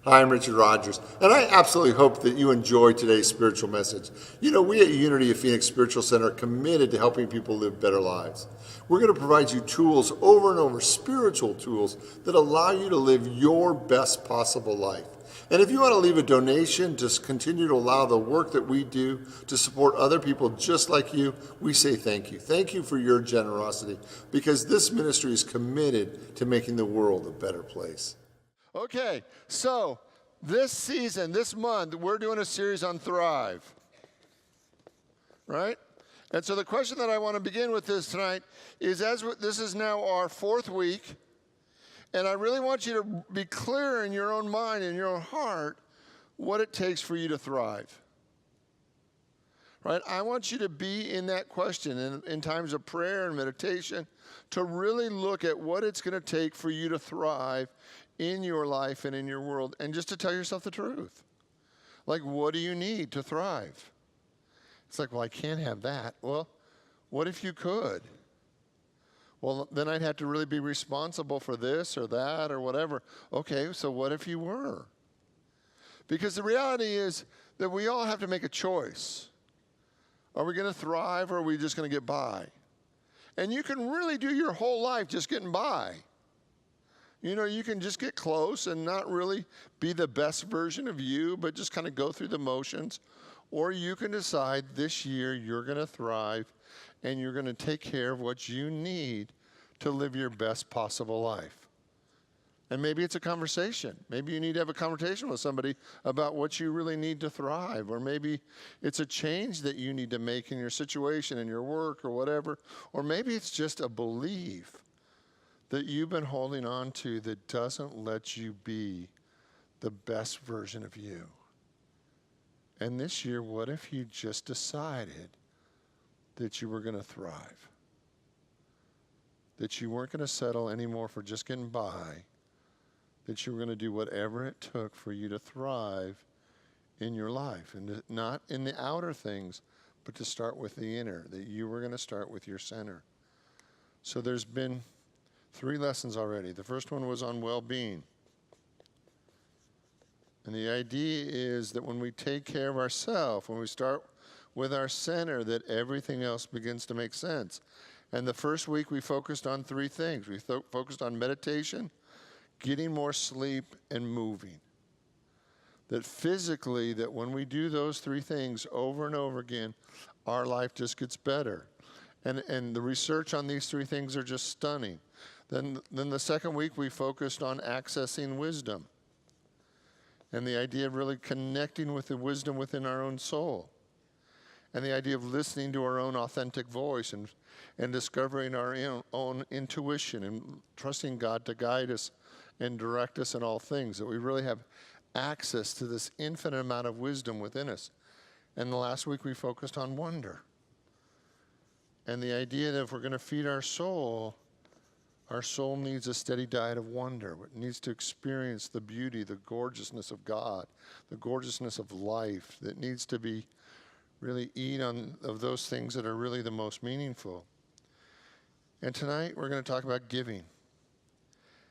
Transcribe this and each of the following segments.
Hi, I'm Richard Rogers, and I absolutely hope that you enjoy today's spiritual message. You know, we at Unity of Phoenix Spiritual Center are committed to helping people live better lives. We're going to provide you tools over and over, spiritual tools that allow you to live your best possible life. And if you want to leave a donation to continue to allow the work that we do to support other people just like you, we say thank you. Thank you for your generosity, because this ministry is committed to making the world a better place. Okay, so this season, this month, we're doing a series on Thrive, right? And so the question that I want to begin with this tonight is, this is now our 4th week, and I really want you to be clear in your own mind and your own heart what it takes for you to thrive, right? I want you to be in that question in times of prayer and meditation, to really look at what it's going to take for you to thrive in your life and in your world, and just to tell yourself the truth. Like, what do you need to thrive? It's like, well, I can't have that. Well, what if you could? Well, then I'd have to really be responsible for this or that or whatever. Okay, so what if you were? Because the reality is that we all have to make a choice. Are we going to thrive, or are we just going to get by? And you can really do your whole life just getting by. You know, you can just get close and not really be the best version of you, but just kind of go through the motions. Or you can decide this year you're going to thrive, and you're going to take care of what you need to live your best possible life. And maybe it's a conversation. Maybe you need to have a conversation with somebody about what you really need to thrive. Or maybe it's a change that you need to make in your situation, in your work, or whatever. Or maybe it's just a belief that you've been holding on to that doesn't let you be the best version of you. And this year, what if you just decided that you were going to thrive? That you weren't going to settle anymore for just getting by, that you were going to do whatever it took for you to thrive in your life, and not in the outer things, but to start with the inner, that you were going to start with your center. So there's been 3 lessons already. The first one was on well-being. And the idea is that when we take care of ourselves, when we start with our center, that everything else begins to make sense. And the first week we focused on 3 things. We focused on meditation, getting more sleep, and moving. That physically, that when we do those 3 things over and over again, our life just gets better. And the research on these 3 things are just stunning. Then the second week we focused on accessing wisdom, and the idea of really connecting with the wisdom within our own soul, and the idea of listening to our own authentic voice, and discovering our own intuition, and trusting God to guide us and direct us in all things, that we really have access to this infinite amount of wisdom within us. And the last week we focused on wonder, and the idea that if we're going to feed our soul needs a steady diet of wonder. It needs to experience the beauty, the gorgeousness of God, the gorgeousness of life. That needs to be really eat of those things that are really the most meaningful. And tonight we're going to talk about giving.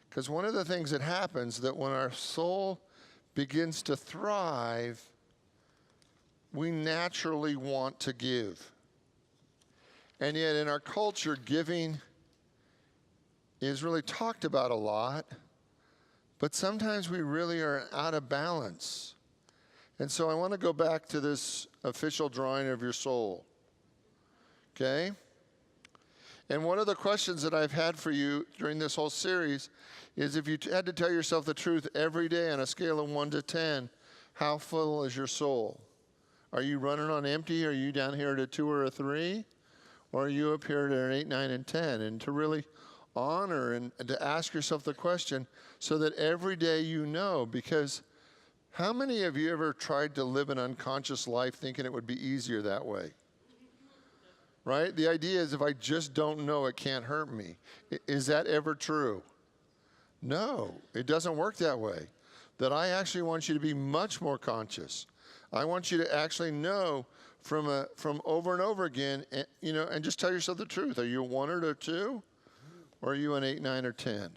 Because one of the things that happens, that when our soul begins to thrive, we naturally want to give. And yet in our culture, giving is really talked about a lot, but sometimes we really are out of balance. And so I want to go back to this official drawing of your soul, okay? And one of the questions that I've had for you during this whole series is, if you had to tell yourself the truth every day on a scale of 1 to 10, how full is your soul? Are you running on empty? Are you down here at a 2 or a 3? Or are you up here at an 8, 9, and 10? And to really honor and to ask yourself the question, so that every day you know. Because how many of you ever tried to live an unconscious life thinking it would be easier that way? Right? The idea is, if I just don't know, it can't hurt me. Is that ever true? No, it doesn't work that way. That I actually want you to be much more conscious. I want you to actually know from over and over again, and just tell yourself the truth. Are you a 1 or a 2? Or are you an 8, 9, or 10?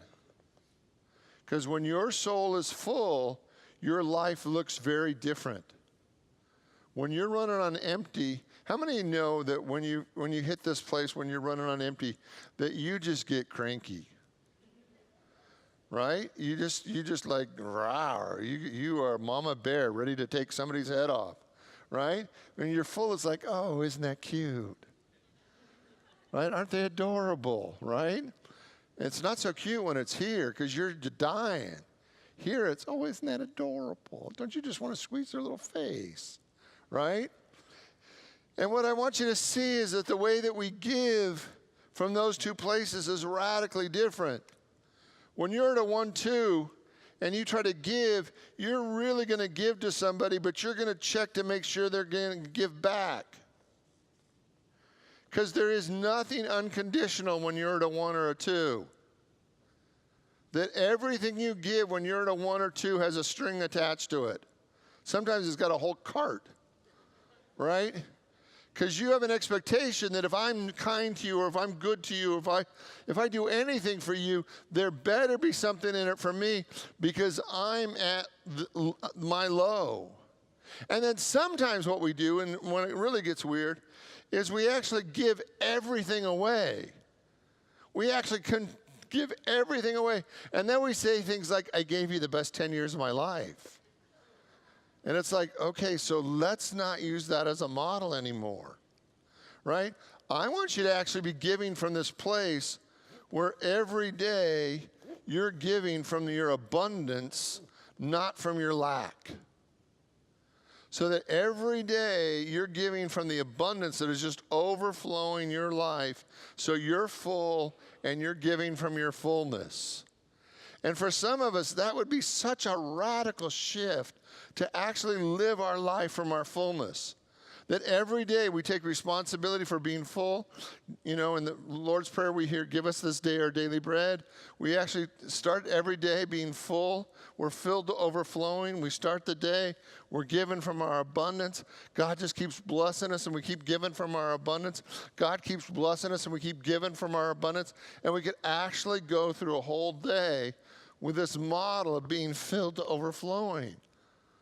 Because when your soul is full, your life looks very different. When you're running on empty, how many of you know that when you hit this place when you're running on empty, that you just get cranky? Right? You just like rawr. You are mama bear ready to take somebody's head off. Right? When you're full, it's like, oh, isn't that cute? Right? Aren't they adorable? Right? It's not so cute when it's here because you're dying. Here it's, oh, isn't that adorable? Don't you just want to squeeze their little face? Right? And what I want you to see is that the way that we give from those two places is radically different. When you're at a 1-2 and you try to give, you're really going to give to somebody, but you're going to check to make sure they're going to give back. Because there is nothing unconditional when you're at a 1 or a 2. That everything you give when you're at a 1 or 2 has a string attached to it. Sometimes it's got a whole cart, right? Because you have an expectation that if I'm kind to you or if I'm good to you, if I do anything for you, there better be something in it for me because I'm at my low. And then sometimes what we do, and when it really gets weird, is we actually give everything away. We actually can give everything away. And then we say things like, I gave you the best 10 years of my life. And it's like, okay, so let's not use that as a model anymore, right? I want you to actually be giving from this place where every day you're giving from your abundance, not from your lack. So that every day you're giving from the abundance that is just overflowing your life, so you're full and you're giving from your fullness. And for some of us, that would be such a radical shift to actually live our life from our fullness. That every day we take responsibility for being full. You know, in the Lord's Prayer we hear, give us this day our daily bread. We actually start every day being full. We're filled to overflowing. We start the day. We're giving from our abundance. God just keeps blessing us and we keep giving from our abundance. God keeps blessing us and we keep giving from our abundance. And we could actually go through a whole day with this model of being filled to overflowing,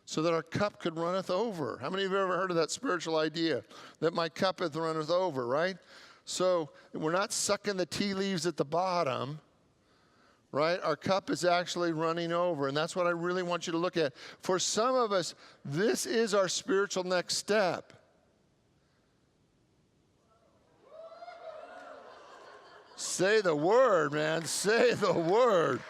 so that our cup could runneth over. How many of you have ever heard of that spiritual idea? That my cup hath runneth over, right? So we're not sucking the tea leaves at the bottom, right? Our cup is actually running over, and that's what I really want you to look at. For some of us, this is our spiritual next step. Say the word, man. Say the word.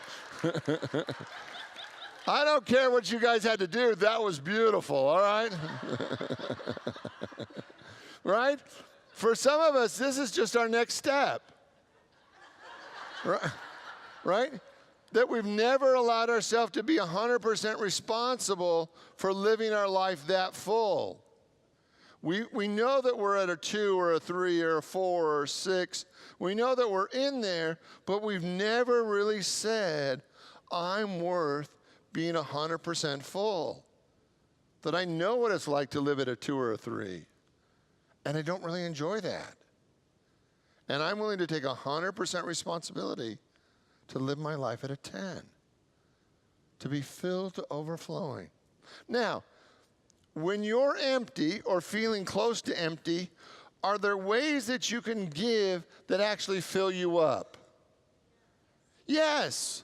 I don't care what you guys had to do. That was beautiful, all right? Right? For some of us, this is just our next step. Right? That we've never allowed ourselves to be 100% responsible for living our life that full. We know that we're at a 2 or a 3 or a 4 or a 6. We know that we're in there, but we've never really said, I'm worth being 100% full. That I know what it's like to live at a 2 or a 3. And I don't really enjoy that. And I'm willing to take 100% responsibility to live my life at a 10. To be filled to overflowing. Now, when you're empty or feeling close to empty, are there ways that you can give that actually fill you up? Yes.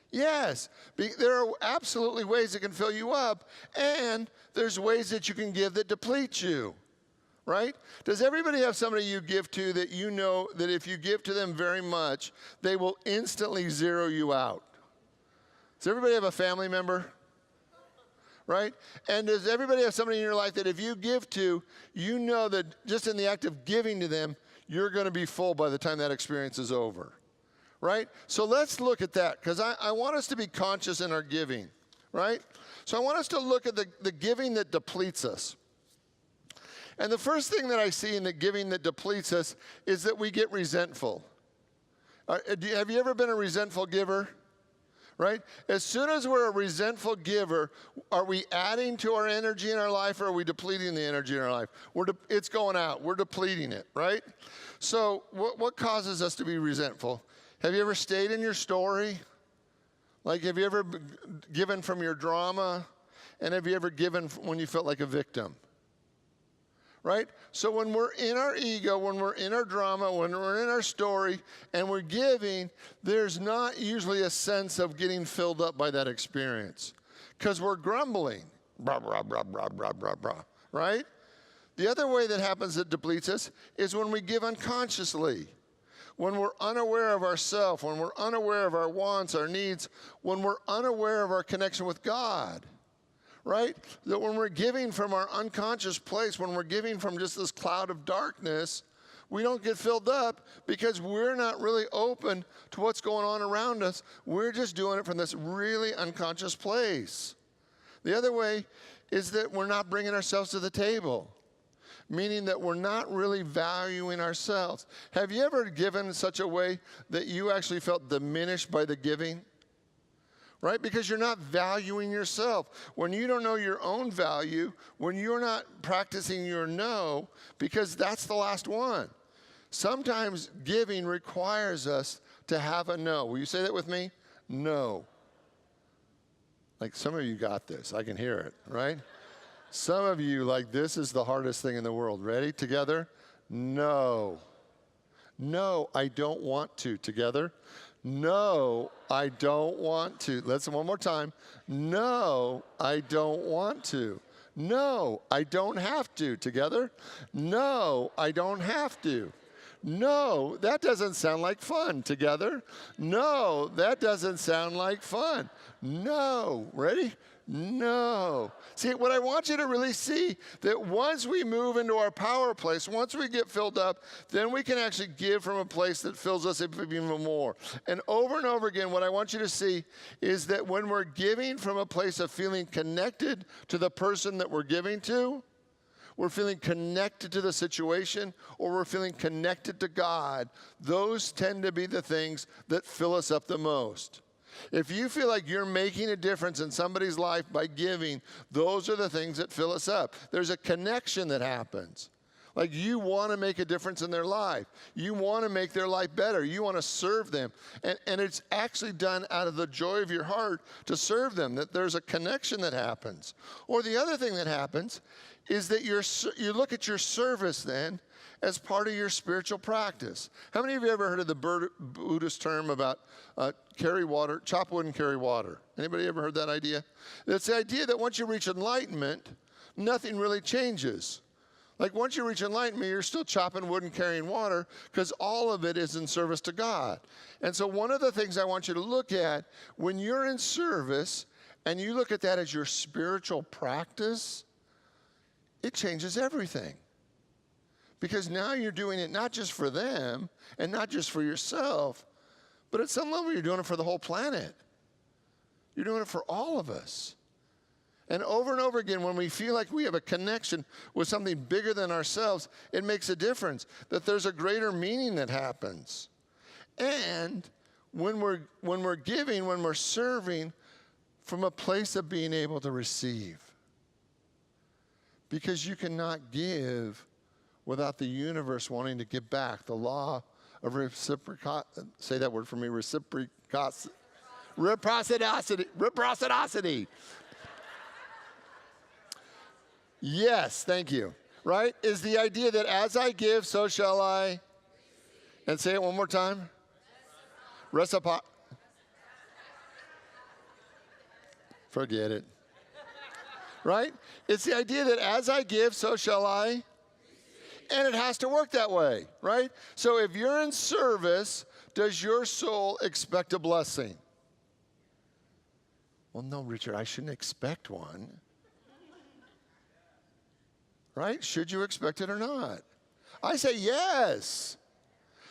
Yes, there are absolutely ways that can fill you up, and there's ways that you can give that deplete you, right? Does everybody have somebody you give to that you know that if you give to them very much, they will instantly zero you out? Does everybody have a family member? Right? And does everybody have somebody in your life that if you give to, you know that just in the act of giving to them, you're going to be full by the time that experience is over? Right? So let's look at that, because I want us to be conscious in our giving, right? So I want us to look at the giving that depletes us. And the first thing that I see in the giving that depletes us is that we get resentful. Have you ever been a resentful giver? Right? As soon as we're a resentful giver, are we adding to our energy in our life, or are we depleting the energy in our life? It's going out. We're depleting it, right? So what causes us to be resentful? Have you ever stayed in your story? Like, have you ever given from your drama? And have you ever given when you felt like a victim? Right? So when we're in our ego, when we're in our drama, when we're in our story, and we're giving, there's not usually a sense of getting filled up by that experience. Because we're grumbling. Blah, blah, blah, blah, blah, blah, blah. Right? The other way that happens that depletes us is when we give unconsciously. When we're unaware of ourselves, when we're unaware of our wants, our needs, when we're unaware of our connection with God. Right? That when we're giving from our unconscious place, when we're giving from just this cloud of darkness, we don't get filled up because we're not really open to what's going on around us. We're just doing it from this really unconscious place. The other way is that we're not bringing ourselves to the table, meaning that we're not really valuing ourselves. Have you ever given in such a way that you actually felt diminished by the giving? Right? Because you're not valuing yourself. When you don't know your own value, when you're not practicing your no, because that's the last one. Sometimes giving requires us to have a no. Will you say that with me? No. Like some of you got this. I can hear it, right? Some of you, like, this is the hardest thing in the world. Ready? Together? No. No, I don't want to. Together? No, I don't want to. Listen one more time. No, I don't want to. No, I don't have to. Together? No, I don't have to. No, that doesn't sound like fun. Together? No, that doesn't sound like fun. No. Ready? No. See, what I want you to really see, that once we move into our power place, once we get filled up, then we can actually give from a place that fills us up even more. And over again, what I want you to see is that when we're giving from a place of feeling connected to the person that we're giving to, we're feeling connected to the situation, or we're feeling connected to God, those tend to be the things that fill us up the most. If you feel like you're making a difference in somebody's life by giving, those are the things that fill us up. There's a connection that happens. Like you want to make a difference in their life. You want to make their life better. You want to serve them. And it's actually done out of the joy of your heart to serve them, that there's a connection that happens. Or the other thing that happens is that you look at your service then as part of your spiritual practice. How many of you ever heard of the Buddhist term about carry water, chop wood and carry water? Anybody ever heard that idea? It's the idea that once you reach enlightenment, nothing really changes. Like once you reach enlightenment, you're still chopping wood and carrying water because all of it is in service to God. And so one of the things I want you to look at when you're in service and you look at that as your spiritual practice, it changes everything. Because now you're doing it not just for them and not just for yourself, but at some level you're doing it for the whole planet. You're doing it for all of us. And over again, when we feel like we have a connection with something bigger than ourselves, it makes a difference, that there's a greater meaning that happens. And when we're giving, when we're serving from a place of being able to receive. Because you cannot give without the universe wanting to give back. The law of reciprocity, say that word for me, reciprocity. Reciprocity. Yes, thank you. Right? Is the idea that as I give, so shall I. And say it one more time. Forget it. Right? It's the idea that as I give, so shall I. And it has to work that way, right? So if you're in service, does your soul expect a blessing? Well, no, Richard, I shouldn't expect one. Right? Should you expect it or not? I say yes.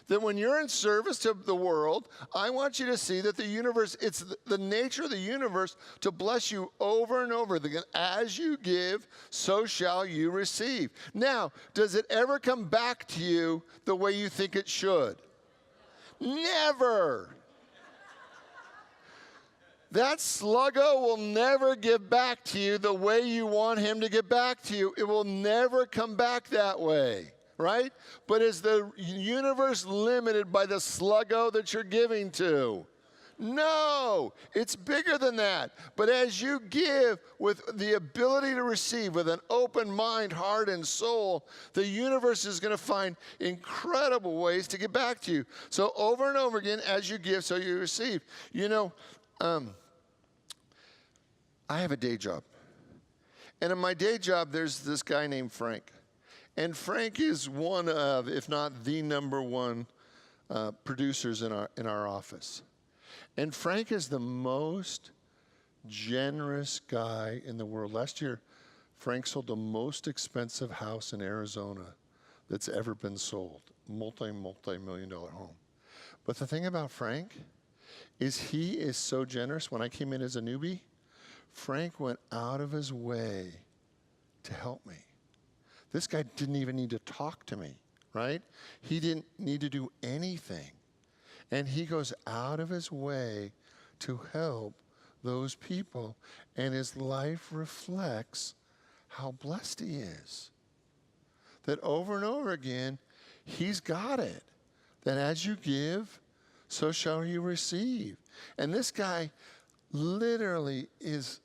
That when you're in service to the world, I want you to see that the universe, it's the nature of the universe to bless you over and over again. As you give, so shall you receive. Now, does it ever come back to you the way you think it should? Never. That sluggo will never give back to you the way you want him to give back to you. It will never come back that way. Right? But is the universe limited by the sluggo that you're giving to? No, it's bigger than that. But as you give with the ability to receive, with an open mind, heart, and soul, the universe is going to find incredible ways to get back to you. So over and over again, as you give, so you receive. You know, I have a day job. And in my day job, there's this guy named Frank. And Frank is one of, if not the number one, producers in our office. And Frank is the most generous guy in the world. Last year, Frank sold the most expensive house in Arizona that's ever been sold. Multi-million-dollar home. But the thing about Frank is he is so generous. When I came in as a newbie, Frank went out of his way to help me. This guy didn't even need to talk to me, right? He didn't need to do anything. And he goes out of his way to help those people. And his life reflects how blessed he is. That over and over again, he's got it. That as you give, so shall you receive. And this guy literally is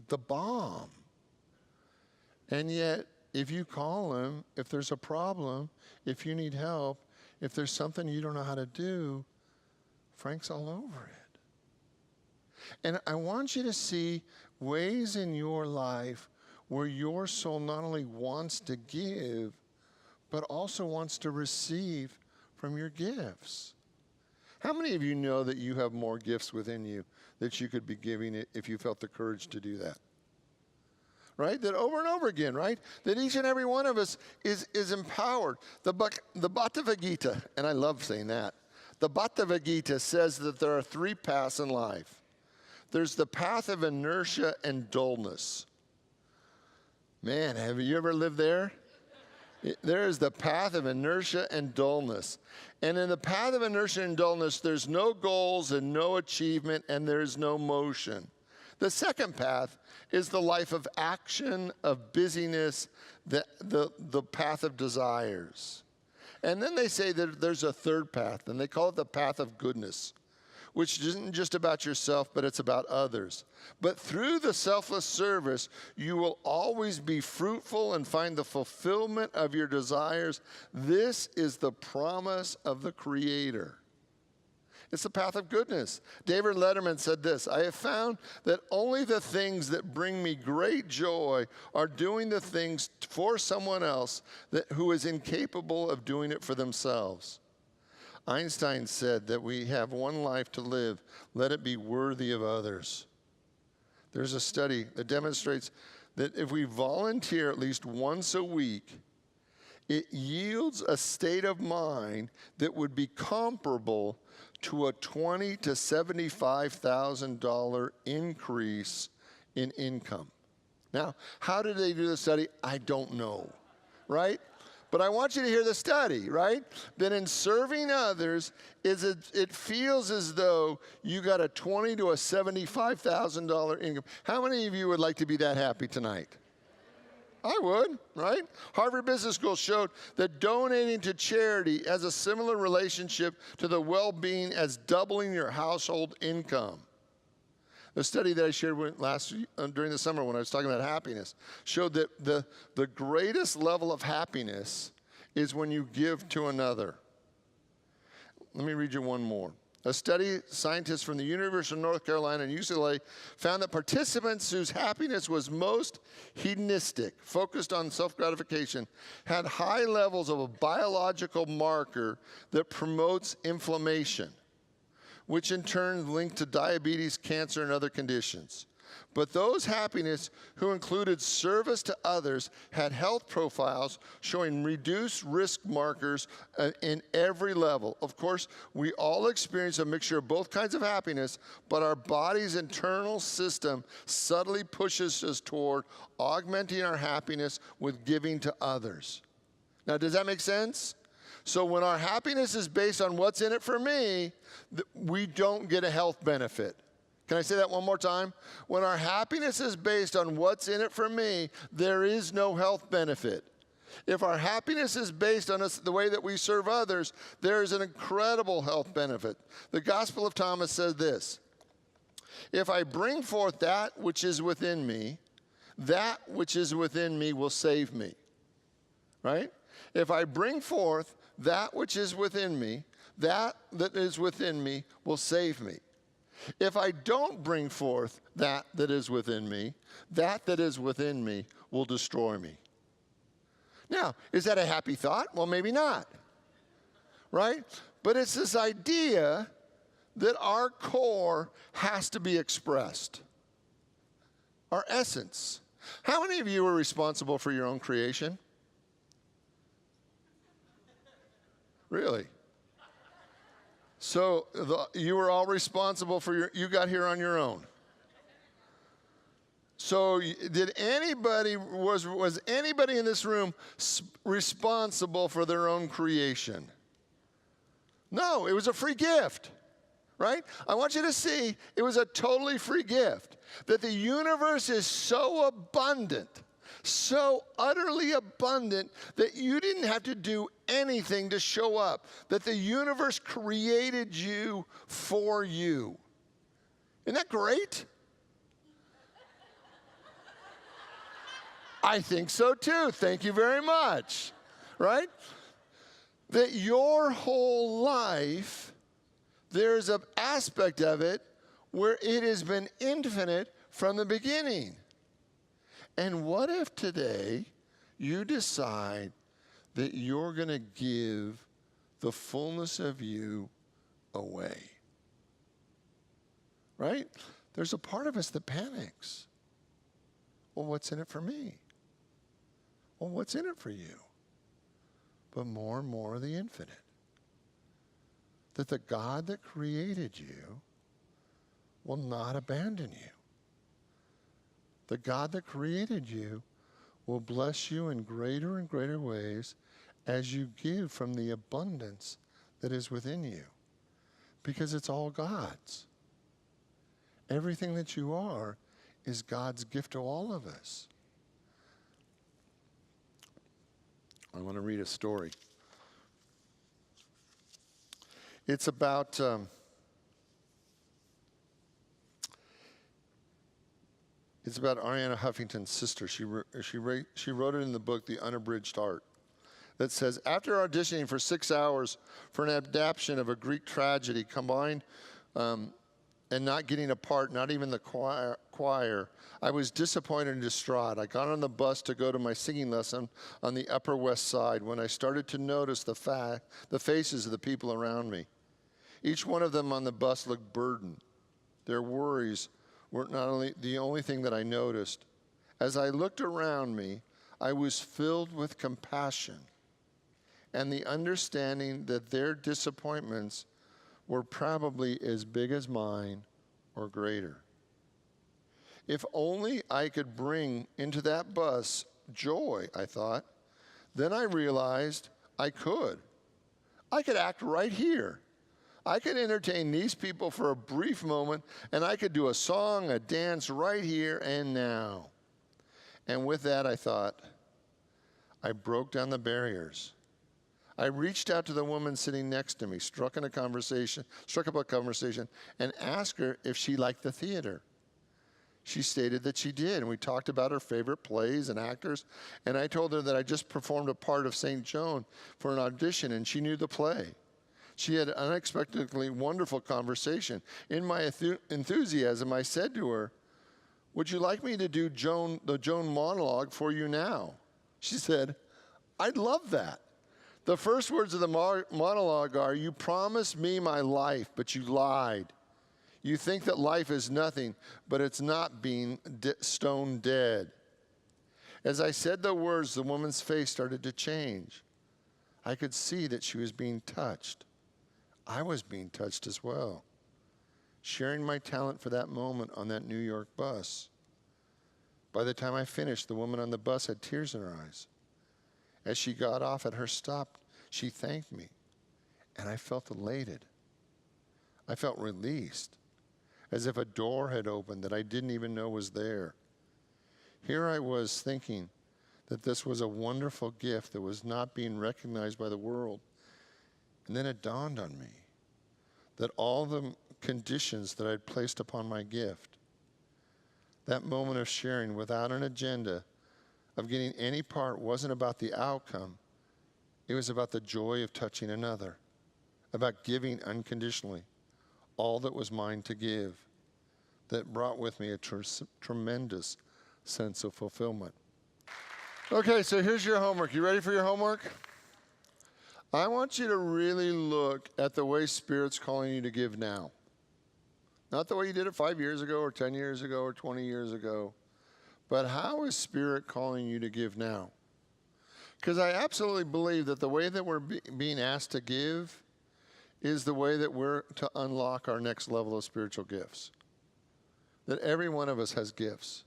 the bomb. And yet, if you call him, if there's a problem, if you need help, if there's something you don't know how to do, Frank's all over it. And I want you to see ways in your life where your soul not only wants to give, but also wants to receive from your gifts. How many of you know that you have more gifts within you that you could be giving it if you felt the courage to do that? Right? That over and over again, right? That each and every one of us is empowered. The Bhagavad Gita, and I love saying that, the Bhagavad Gita says that there are three paths in life. There's the path of inertia and dullness. Man, have you ever lived there? There is the path of inertia and dullness. And in the path of inertia and dullness, there's no goals and no achievement, and there's no motion. The second path is the life of action, of busyness, the path of desires. And then they say that there's a third path, and they call it the path of goodness, which isn't just about yourself, but it's about others. But through the selfless service, you will always be fruitful and find the fulfillment of your desires. This is the promise of the Creator. It's the path of goodness. David Letterman said this, I have found that only the things that bring me great joy are doing the things for someone else who is incapable of doing it for themselves. Einstein said that we have one life to live. Let it be worthy of others. There's a study that demonstrates that if we volunteer at least once a week, it yields a state of mind that would be comparable to a $20,000 to $75,000 increase in income. Now, how did they do the study? I don't know, right? But I want you to hear the study, right? That in serving others, it feels as though you got a $20,000 to a $75,000 income. How many of you would like to be that happy tonight? I would, right? Harvard Business School showed that donating to charity has a similar relationship to the well-being as doubling your household income. The study that I shared during the summer when I was talking about happiness showed that the greatest level of happiness is when you give to another. Let me read you one more. A study, scientists from the University of North Carolina and UCLA found that participants whose happiness was most hedonistic, focused on self-gratification, had high levels of a biological marker that promotes inflammation, which in turn linked to diabetes, cancer, and other conditions. But those happiness who included service to others had health profiles showing reduced risk markers in every level. Of course, we all experience a mixture of both kinds of happiness, but our body's internal system subtly pushes us toward augmenting our happiness with giving to others. Now, does that make sense? So when our happiness is based on what's in it for me, we don't get a health benefit. Can I say that one more time? When our happiness is based on what's in it for me, there is no health benefit. If our happiness is based on the way that we serve others, there is an incredible health benefit. The Gospel of Thomas says this: if I bring forth that which is within me, that which is within me will save me. Right? If I bring forth that which is within me, that is within me will save me. If I don't bring forth that is within me, that is within me will destroy me. Now, is that a happy thought? Well, maybe not. Right? But it's this idea that our core has to be expressed. Our essence. How many of you are responsible for your own creation? Really? So you were all responsible for you got here on your own. So did anybody, was anybody in this room responsible for their own creation? No, it was a free gift, right? I want you to see it was a totally free gift. That the universe is so abundant, so utterly abundant that you didn't have to do anything to show up. That the universe created you for you. Isn't that great? I think so too. Thank you very much. Right? That your whole life, there's an aspect of it where it has been infinite from the beginning. And what if today you decide that you're going to give the fullness of you away? Right? There's a part of us that panics. Well, what's in it for me? Well, what's in it for you? But more and more of the infinite. That the God that created you will not abandon you. The God that created you will bless you in greater and greater ways as you give from the abundance that is within you. Because it's all God's. Everything that you are is God's gift to all of us. I want to read a story. It's about Arianna Huffington's sister. She wrote it in the book, The Unabridged Art, that says, after auditioning for 6 hours for an adaptation of a Greek tragedy combined and not getting a part, not even the choir, I was disappointed and distraught. I got on the bus to go to my singing lesson on the Upper West Side when I started to notice the faces of the people around me. Each one of them on the bus looked burdened. Their worries were not only the only thing that I noticed. As I looked around me, I was filled with compassion and the understanding that their disappointments were probably as big as mine or greater. If only I could bring into that bus joy, I thought. Then I realized I could. I could act right here. I could entertain these people for a brief moment, and I could do a song, a dance right here and now. And with that, I thought, I broke down the barriers. I reached out to the woman sitting next to me, struck up a conversation, and asked her if she liked the theater. She stated that she did, and we talked about her favorite plays and actors, and I told her that I just performed a part of St. Joan for an audition, and she knew the play. She had an unexpectedly wonderful conversation. In my enthusiasm, I said to her, would you like me to do the Joan monologue for you now? She said, I'd love that. The first words of the monologue are, you promised me my life, but you lied. You think that life is nothing, but it's not being stone dead. As I said the words, the woman's face started to change. I could see that she was being touched. I was being touched as well, sharing my talent for that moment on that New York bus. By the time I finished, the woman on the bus had tears in her eyes. As she got off at her stop, she thanked me, and I felt elated. I felt released, as if a door had opened that I didn't even know was there. Here I was thinking that this was a wonderful gift that was not being recognized by the world. And then it dawned on me that all the conditions that I'd placed upon my gift, that moment of sharing without an agenda of getting any part, wasn't about the outcome. It was about the joy of touching another, about giving unconditionally all that was mine to give, that brought with me a tremendous sense of fulfillment. Okay, so here's your homework. You ready for your homework? I want you to really look at the way Spirit's calling you to give now. Not the way you did it 5 years ago or 10 years ago or 20 years ago, but how is Spirit calling you to give now? Because I absolutely believe that the way that we're being asked to give is the way that we're to unlock our next level of spiritual gifts. That every one of us has gifts.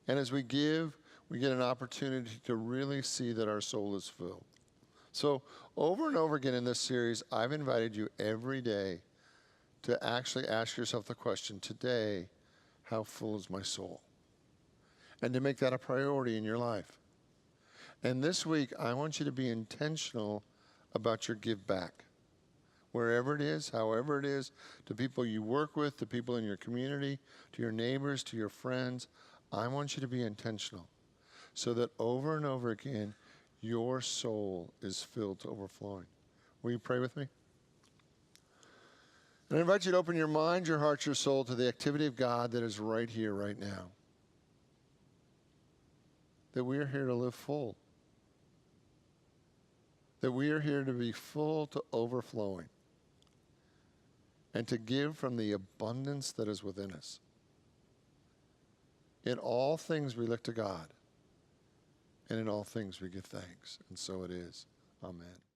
And as we give, we get an opportunity to really see that our soul is filled. So over and over again in this series, I've invited you every day to actually ask yourself the question, today, how full is my soul? And to make that a priority in your life. And this week, I want you to be intentional about your give back. Wherever it is, however it is, to people you work with, to people in your community, to your neighbors, to your friends, I want you to be intentional so that over and over again, your soul is filled to overflowing. Will you pray with me? And I invite you to open your mind, your heart, your soul to the activity of God that is right here, right now. That we are here to live full. That we are here to be full to overflowing. And to give from the abundance that is within us. In all things we look to God. And in all things we give thanks. And so it is. Amen.